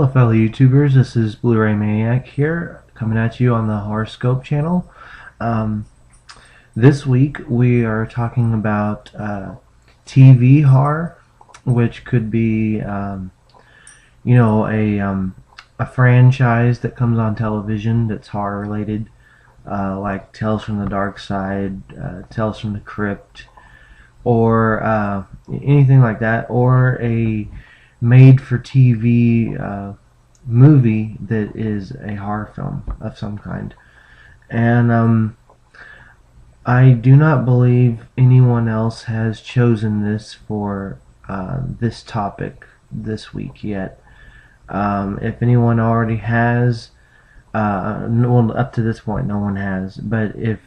Hello fellow YouTubers, this is Blu-ray Maniac here, coming at you on the Horoscope channel. Um, this week we are talking about TV horror, which could be, a franchise that comes on television that's horror related, like Tales from the Dark Side, Tales from the Crypt, or anything like that, or a made-for-TV movie that is a horror film of some kind. And I do not believe anyone else has chosen this for this topic this week yet. If anyone already has, well, up to this point, no one has. But if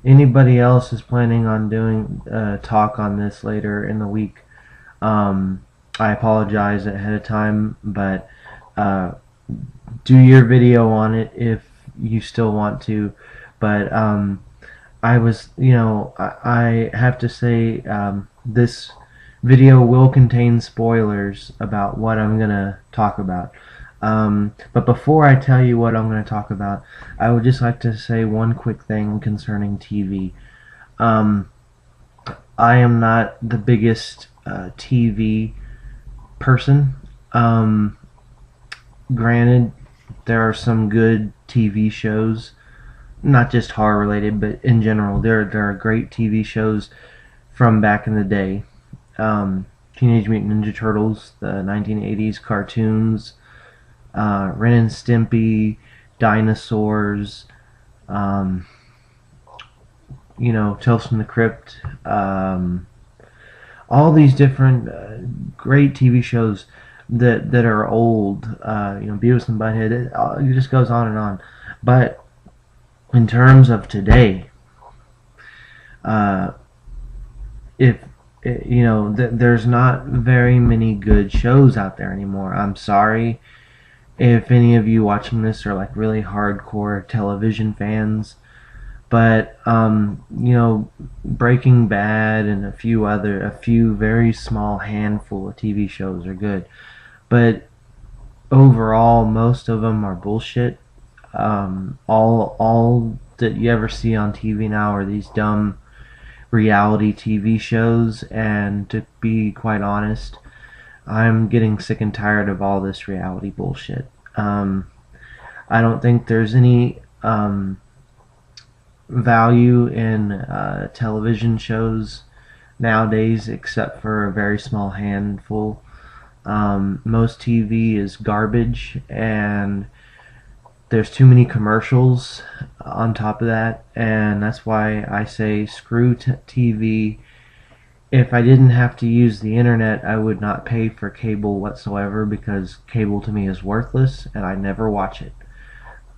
anybody else is planning on doing a talk on this later in the week, I apologize ahead of time, but do your video on it if you still want to. But I have to say, this video will contain spoilers about what I'm gonna talk about. But before I tell you what I'm going to talk about, I would just like to say one quick thing concerning TV. I am not the biggest TV person. Granted, there are some good TV shows, not just horror related, but in general, there are great TV shows from back in the day. Teenage Mutant Ninja Turtles, the 1980s cartoons, Ren and Stimpy, dinosaurs, Tales from the Crypt, all these different great TV shows that are old, Beavis and Butthead, it just goes on and on. But in terms of today, if there's not very many good shows out there anymore. I'm sorry if any of you watching this are like really hardcore television fans, but Breaking Bad and a few very small handful of TV shows are good, but overall most of them are bullshit. All that you ever see on TV now are these dumb reality TV shows, and to be quite honest, I'm getting sick and tired of all this reality bullshit. I don't think there's any value in television shows nowadays except for a very small handful. Most TV is garbage, and there's too many commercials on top of that, and that's why I say screw TV. If I didn't have to use the internet, I would not pay for cable whatsoever, because cable to me is worthless and I never watch it.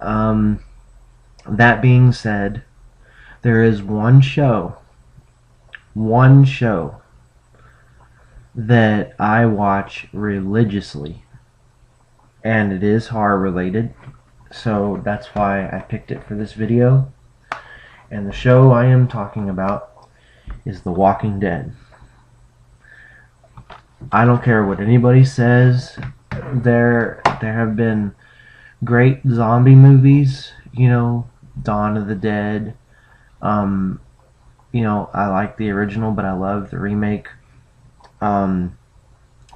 That being said, there is one show that I watch religiously, and it is horror related, so that's why I picked it for this video. And the show I am talking about is The Walking Dead. I don't care what anybody says. There have been great zombie movies, Dawn of the Dead. I like the original, but I love the remake. Land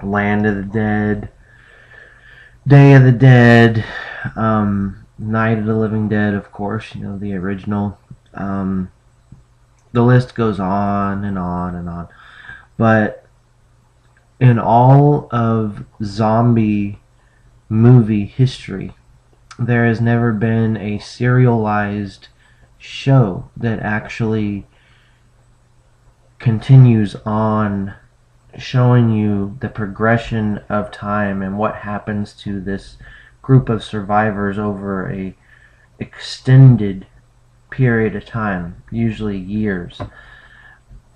of the Dead, Day of the Dead, Night of the Living Dead, of course, the original. The list goes on and on and on. But in all of zombie movie history, there has never been a serialized show that actually continues on showing you the progression of time and what happens to this group of survivors over a extended period of time, usually years.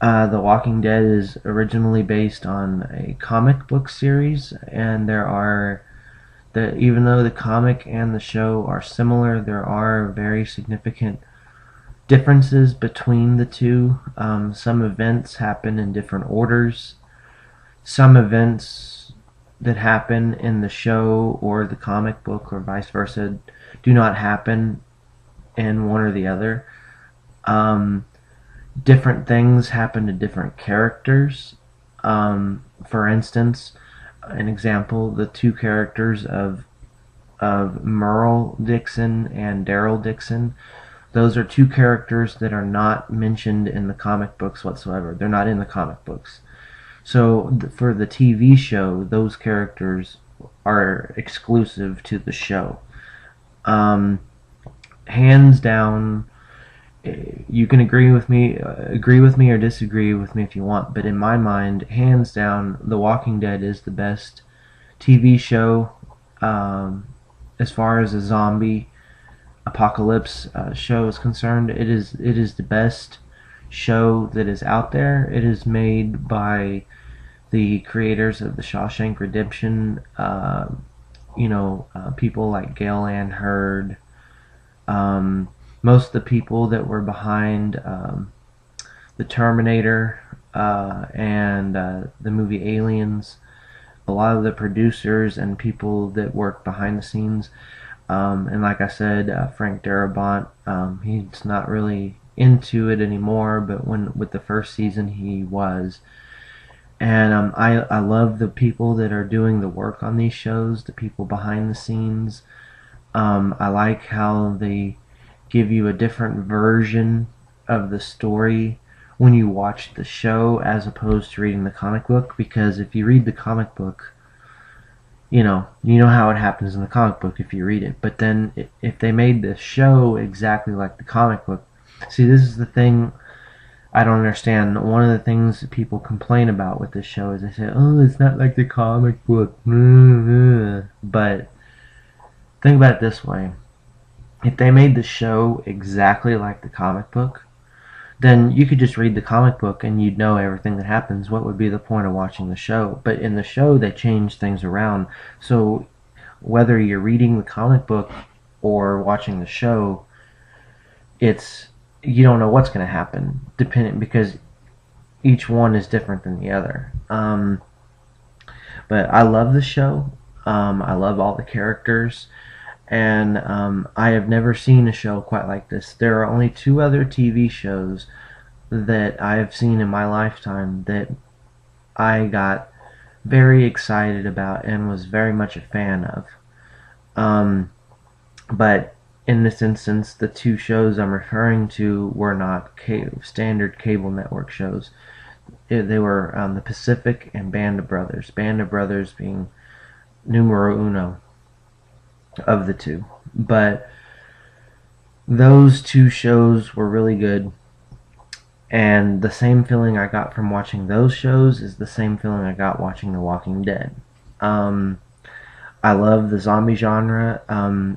The Walking Dead is originally based on a comic book series, and even though the comic and the show are similar, there are very significant differences between the two. Some events happen in different orders. Some events that happen in the show or the comic book or vice versa do not happen in one or the other. Um, Different things happen to different characters. For instance, an example: the two characters of Merle Dixon and Daryl Dixon. Those are two characters that are not mentioned in the comic books whatsoever. They're not in the comic books. So for the TV show, those characters are exclusive to the show. Um, Hands down, you can agree with me or disagree with me if you want, but in my mind, hands down, The Walking Dead is the best TV show as far as a zombie apocalypse show is concerned. It is the best show that is out there. It is made by the creators of the Shawshank Redemption. People like Gale Ann Hurd. Um, Most of the people that were behind the Terminator and the movie Aliens, a lot of the producers and people that work behind the scenes. And like I said, Frank Darabont, he's not really into it anymore, but with the first season he was. And I love the people that are doing the work on these shows, the people behind the scenes. I like how they give you a different version of the story when you watch the show as opposed to reading the comic book, because if you read the comic book, you know how it happens in the comic book if you read it. But then if they made the show exactly like the comic book, see, this is the thing I don't understand. One of the things that people complain about with this show is they say, "Oh, it's not like the comic book." But think about it this way: if they made the show exactly like the comic book, then you could just read the comic book and you'd know everything that happens. What would be the point of watching the show? But in the show, they change things around. So whether you're reading the comic book or watching the show, it's you don't know what's going to happen, depending because each one is different than the other. But I love the show. I love all the characters. And I have never seen a show quite like this. There are only two other TV shows that I have seen in my lifetime that I got very excited about and was very much a fan of. But in this instance, the two shows I'm referring to were not standard cable network shows. They were The Pacific and Band of Brothers. Band of Brothers being numero uno of the two. But those two shows were really good. And the same feeling I got from watching those shows is the same feeling I got watching The Walking Dead. I love the zombie genre.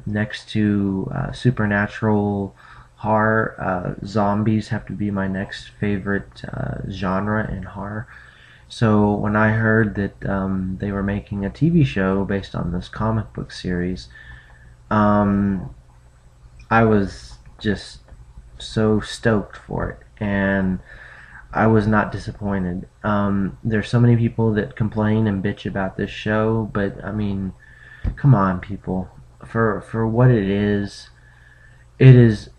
Next to supernatural horror, zombies have to be my next favorite genre in horror. So when I heard that they were making a TV show based on this comic book series, I was just so stoked for it, and I was not disappointed. There's so many people that complain and bitch about this show, but I mean, come on, people. For what it is it is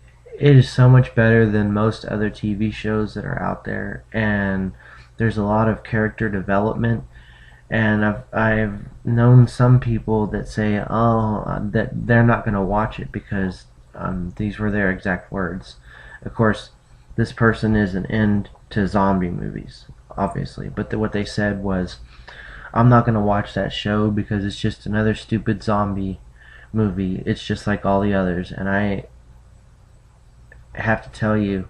so much better than most other TV shows that are out there, and there's a lot of character development. And I've known some people that say, that they're not going to watch it because these were their exact words. Of course, this person isn't into zombie movies, obviously, but what they said was, I'm not going to watch that show because it's just another stupid zombie movie. It's just like all the others. And I have to tell you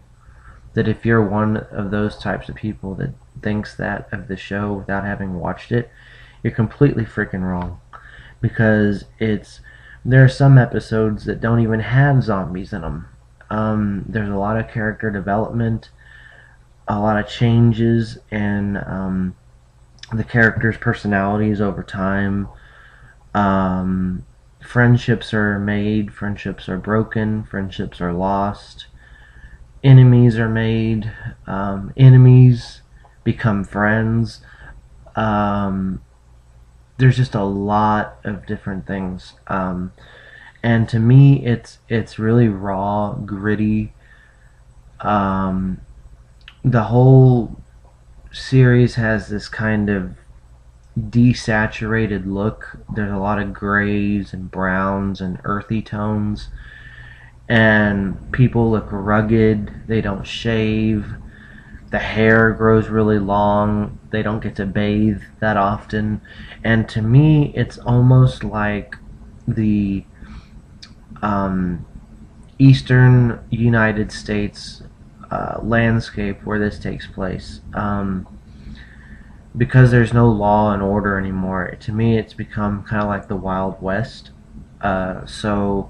that if you're one of those types of people that thinks that of the show without having watched it, you're completely freaking wrong. Because there are some episodes that don't even have zombies in them. There's a lot of character development, a lot of changes in the characters' personalities over time. Friendships are made, friendships are broken, friendships are lost. Enemies are made, enemies become friends. there's just a lot of different things. And to me, it's really raw, gritty. Um, the whole series has this kind of desaturated look. There's a lot of grays and browns and earthy tones, and people look rugged. They don't shave. The hair grows really long. They don't get to bathe that often. And to me, it's almost like the um, eastern United States landscape where this takes place. Because there's no law and order anymore, to me it's become kind of like the Wild West. So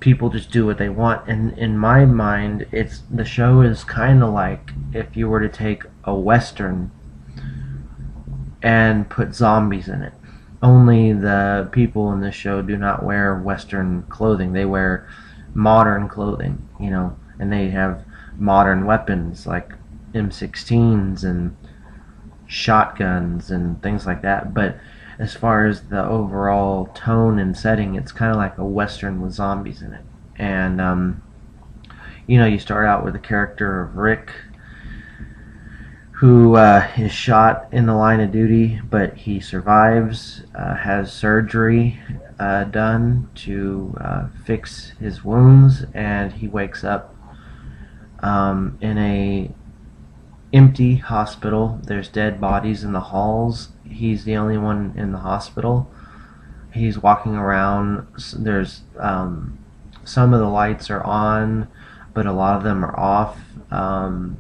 people just do what they want, and in my mind, it's the show is kind of like if you were to take a western and put zombies in it. Only the people in the show do not wear western clothing; they wear modern clothing, and they have modern weapons like M16s and shotguns and things like that. But as far as the overall tone and setting, it's kind of like a western with zombies in it. And you start out with the character of Rick, who is shot in the line of duty, but he survives, has surgery done to fix his wounds, and he wakes up in a empty hospital. There's dead bodies in the halls. He's the only one in the hospital. He's walking around. There's some of the lights are on, but a lot of them are off. The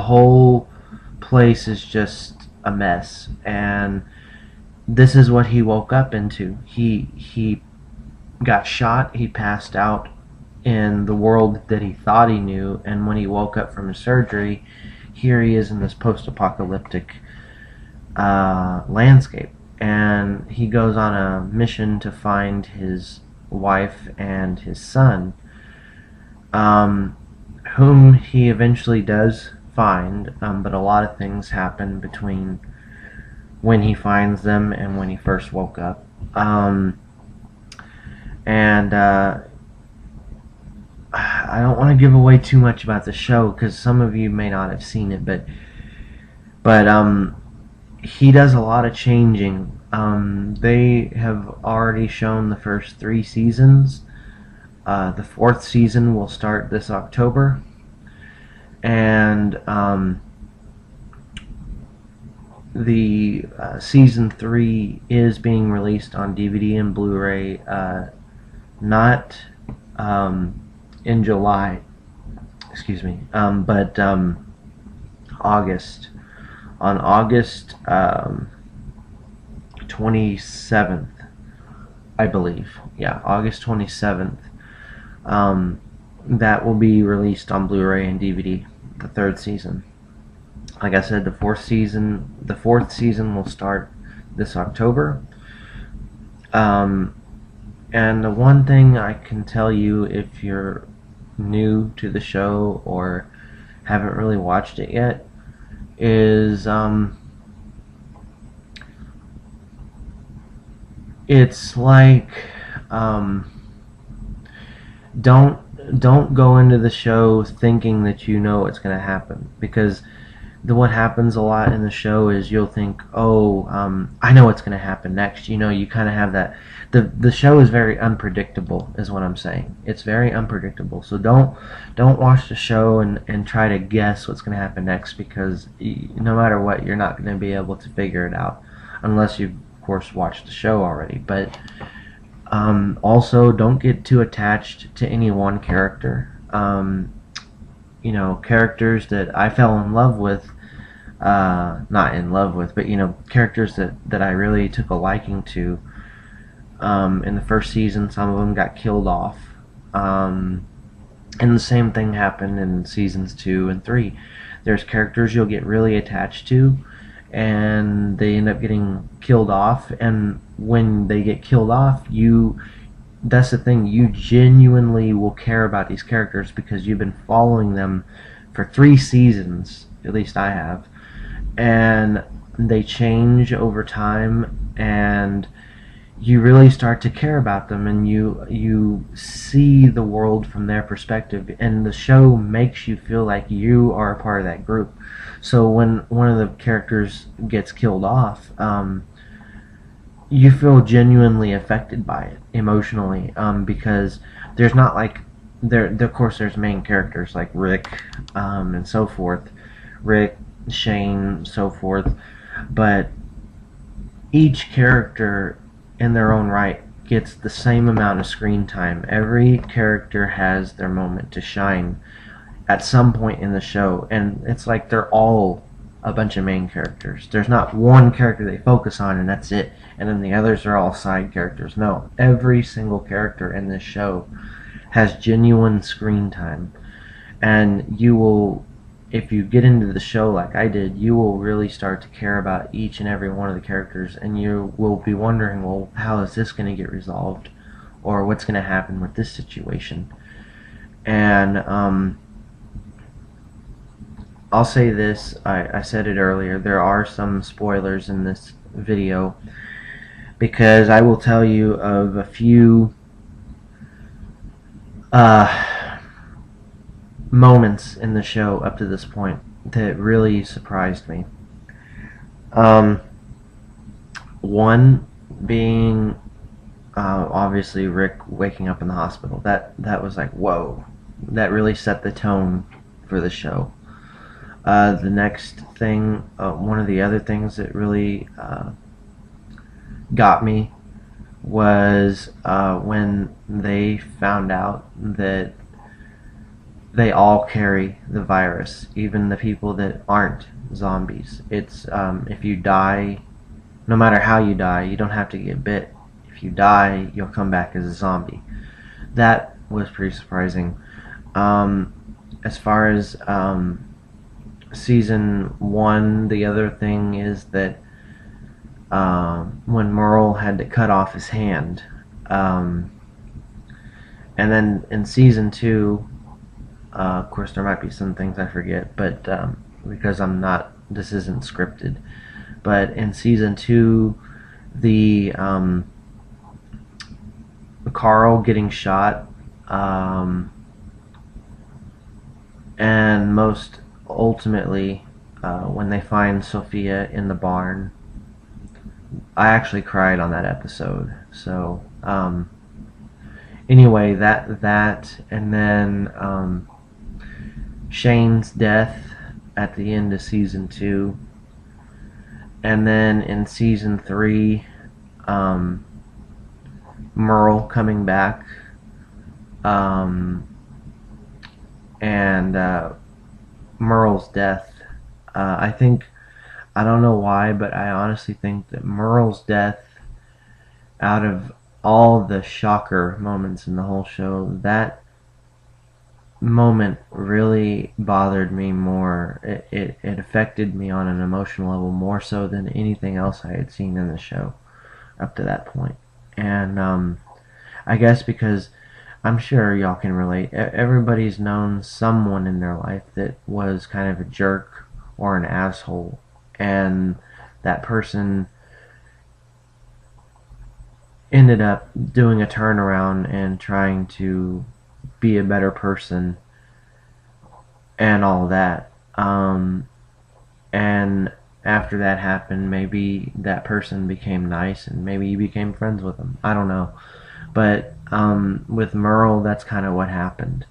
whole place is just a mess, and this is what he woke up into. He got shot. He passed out in the world that he thought he knew, and when he woke up from his surgery, here he is in this post-apocalyptic landscape, and he goes on a mission to find his wife and his son, whom he eventually does find, but a lot of things happen between when he finds them and when he first woke up. And I don't want to give away too much about the show because some of you may not have seen it, but he does a lot of changing. They have already shown the first 3 seasons. The 4th season will start this October, and the season 3 is being released on DVD and Blu-ray, not in July, excuse me, but August. On August 27th, I believe. Yeah, August 27th. That will be released on Blu-ray and DVD, the 3rd season. Like I said, the 4th season will start this October. And the one thing I can tell you, if you're new to the show or haven't really watched it yet, is it's like don't go into the show thinking that you know what's going to happen, because what happens a lot in the show is you'll think, oh, I know what's going to happen next. You kind of have that. The show is very unpredictable, is what I'm saying. It's very unpredictable. So don't watch the show and try to guess what's going to happen next, because no matter what, you're not going to be able to figure it out unless you've, of course, watched the show already. But also, don't get too attached to any one character. Characters that I fell in love with, not in love with, but characters that I really took a liking to. In the first season, some of them got killed off, and the same thing happened in seasons 2 and 3. There's characters you'll get really attached to, and they end up getting killed off, and when they get killed off, that's the thing, you genuinely will care about these characters because you've been following them for 3 seasons, at least I have, and they change over time, and you really start to care about them, and you see the world from their perspective, and the show makes you feel like you are a part of that group. So when one of the characters gets killed off, you feel genuinely affected by it emotionally, because there's not like there of course there's main characters like Rick, and so forth, Rick, Shane, so forth, but each character in their own right gets the same amount of screen time. Every character has their moment to shine at some point in the show, and it's like they're all a bunch of main characters. There's not one character they focus on and that's it, and then the others are all side characters. No, every single character in this show has genuine screen time, and you will, if you get into the show like I did, you will really start to care about each and every one of the characters, and you will be wondering, well, how is this going to get resolved, or what's going to happen with this situation. And I'll say this, I said it earlier, there are some spoilers in this video, because I will tell you of a few moments in the show up to this point that really surprised me. One being obviously Rick waking up in the hospital. That was like, whoa, that really set the tone for the show. The next thing, one of the other things that really got me was when they found out that they all carry the virus, even the people that aren't zombies. It's if you die, no matter how you die, you don't have to get bit. If you die, you'll come back as a zombie. That was pretty surprising. As far as season 1, the other thing is that when Merle had to cut off his hand, and then in season 2, of course there might be some things I forget, but because this isn't scripted, but in season 2, the Carl getting shot, and most ultimately when they find Sophia in the barn, I actually cried on that episode. So anyway, that and then Shane's death at the end of season 2, and then in season 3, Merle coming back, and Merle's death. I don't know why, but I honestly think that Merle's death, out of all the shocker moments in the whole show, that moment really bothered me more. It affected me on an emotional level more so than anything else I had seen in the show up to that point. And I guess because I'm sure y'all can relate, everybody's known someone in their life that was kind of a jerk or an asshole, and that person ended up doing a turnaround and trying to be a better person and all that. And after that happened, maybe that person became nice and maybe you became friends with them. I don't know. But with Merle, that's kind of what happened.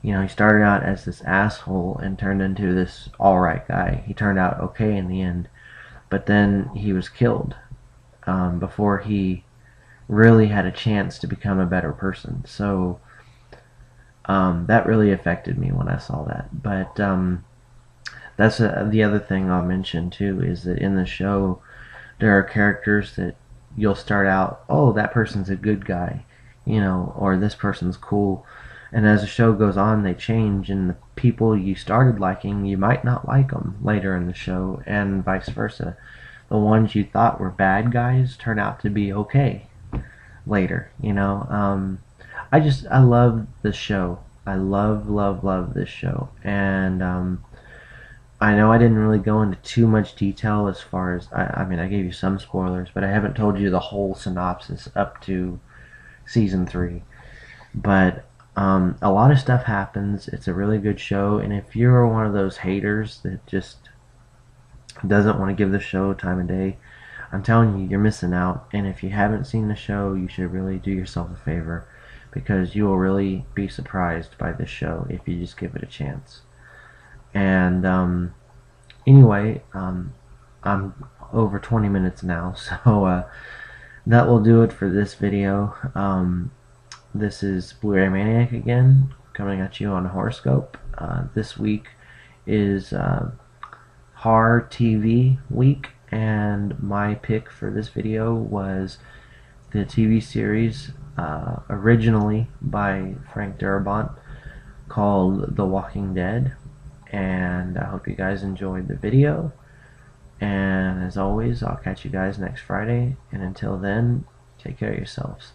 You know, he started out as this asshole and turned into this alright guy. He turned out okay in the end. But then he was killed before he really had a chance to become a better person. So that really affected me when I saw that. But that's the other thing I'll mention too, is that in the show there are characters that you'll start out, oh, that person's a good guy, you know, or this person's cool, and as the show goes on they change, and the people you started liking, you might not like them later in the show, and vice versa. The ones you thought were bad guys turn out to be okay later, you know. I love this show. I love this show, and I know I didn't really go into too much detail as far as I mean I gave you some spoilers, but I haven't told you the whole synopsis up to season 3. But a lot of stuff happens. It's a really good show, and if you're one of those haters that just doesn't want to give the show time of day, I'm telling you, you're missing out. And if you haven't seen the show, you should really do yourself a favor, because you will really be surprised by this show if you just give it a chance. And anyway, I'm over 20 minutes now, so that will do it for this video. This is Blu-ray Maniac again, coming at you on Horoscope. This week is horror TV week, and my pick for this video was the TV series originally by Frank Darabont called The Walking Dead. And I hope you guys enjoyed the video. And as always, I'll catch you guys next Friday. And until then, take care of yourselves.